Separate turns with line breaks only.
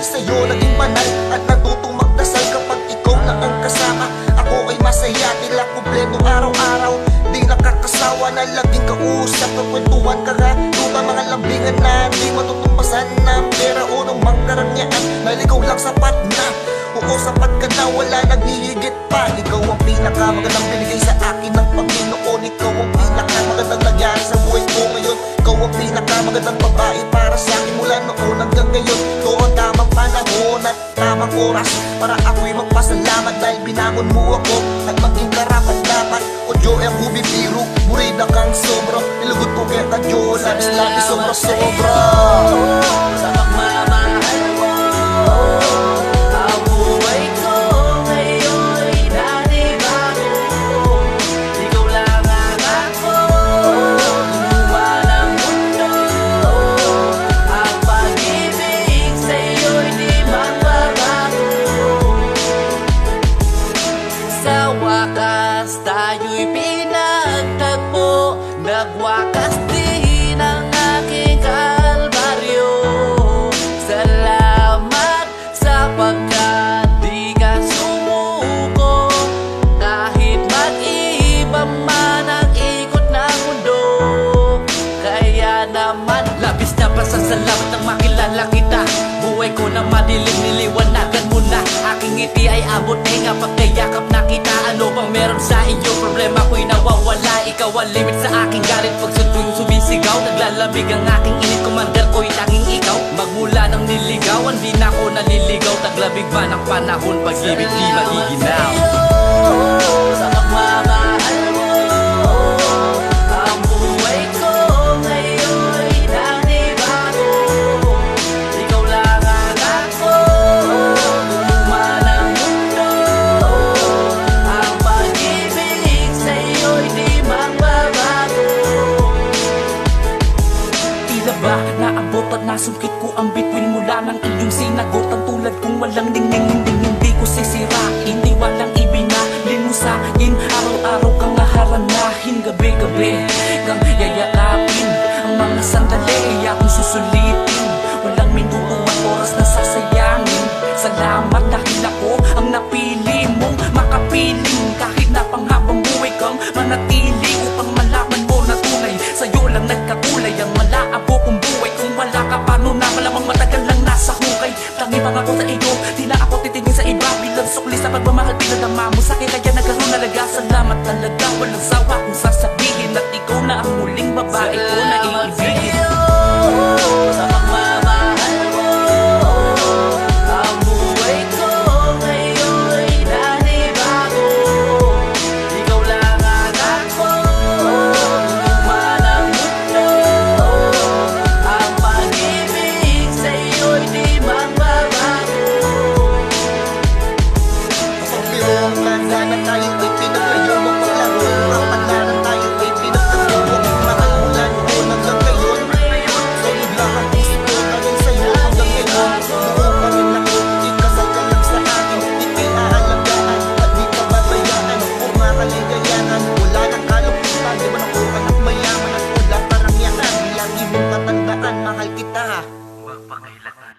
sa'yo naging banal at natutong magdasal kapag ikaw na ang kasama. Ako ay masaya, tila kumpleto araw-araw. Di nakakasawa na laging kausap, kagwentuhan, kagalutan, mga lambingan na di matutumbasan na pera o ng mangkarangyaan. Naligaw lang sapat na, oo sapat ka na, wala naghihigit pa. Ikaw ang pinakamagandang binigay sa akin ng Panginoon. Ikaw ang pinakamagandang nangyari sa buhay ko ngayon. Ikaw ang pinakamagandang babae para sa akin mula noon hanggang ngayon. Ito ang tamang panahon at tamang oras para ako'y magpasalamat dahil binangon mo ako at maging karapat dapat. O Diyo ang bubibiro, murida kang sobro, nilugot ko kaya ka Diyo, labis-labis sobra-sobra.
Sa pagmamahal mo, ang buhay ko ngayon'y nanibago. Ikaw lang ang ako, luma ng mundo. Ang pag-ibig sa'yo'y di magbabago. Sa wakas tayo'y pinagtagpo, nagwakas din ang aking kalbaryo. Salamat sapagkat di ka sumuko, kahit mag-iba man ang ikot ng mundo. Kaya naman labis na pasasalamat nang makilala kita. Buhay ko na madilim, niliwanagan mo na. Aking ngiti ay abot nga pagkayakap na kita. Ano bang meron sa iyo? Problema ko'y nawawala. Ikaw ang limit sa aking galit. Pag sa tuwing sumisigaw, naglalamig ang aking init. Commander ko'y tanging ikaw. Magmula ng niligawan, di na ako naliligaw. Taglabig man ang panahon, pag-ibig di magiginaw. Sa pagmamahal mo, ang buhay ko ngayon'y nanibago. Ikaw lang ang ako, luma ng mundo. Ang pag-ibig sa'yo'y di magbabago. Tila ba naabot at nasungkit ko ang bituin mula ng iyong sinagot. Ang tulad kong walang ningning, hindi ko sisirain, di walang ibinalin mo sa'kin. Araw-araw kang naharanahin, gabi-gabi kang yayakapin. Ang mga sandali ay akong susulitin, walang minuto at oras na sasayangin. Salamat dahil ako ang napili mong makapiling. Kahit na panghabang buhay kang manatili, upang malaman mo na tunay sa'yo lang nagkakulay ang malaabo kong buhay. Kung wala ka paano na, malamang matagal lang nasa hukay. Tangi mga ko sa iyo, di na ako titingin sa iba. Bilang sukli sa pagmamahal, pinadama mo sa'kin, kaya nagkaroon talaga. Salamat talaga, walang sawa kung sasabihin at ikaw na ang muling babae ko na iibigin. Sa pagmamahal mo, ang buhay ko ngayon'y nanibago. Ikaw lang ang ako, luma ng mundo. Ang pag-ibig sa'yo'y di magbabago.
Kapag biro ang tanda na tayo ay pinaglayo mo paglaro, kapalaran tayo ay pinagtagyo mo. Mahal mula noon hanggang ngayon, solid lang ang puso ko hanggang sa'yo hanggang ngayon. Buo pa rin ako, ikasal ka lang sa akin, di kinaalagaan at di pababayaan. Kung makaligayahan, wala nang kalupitan, di man ako anak mayaman at wala karangyaan. Lagi mong tatandaan, mahal kita.
Huwag pangailangan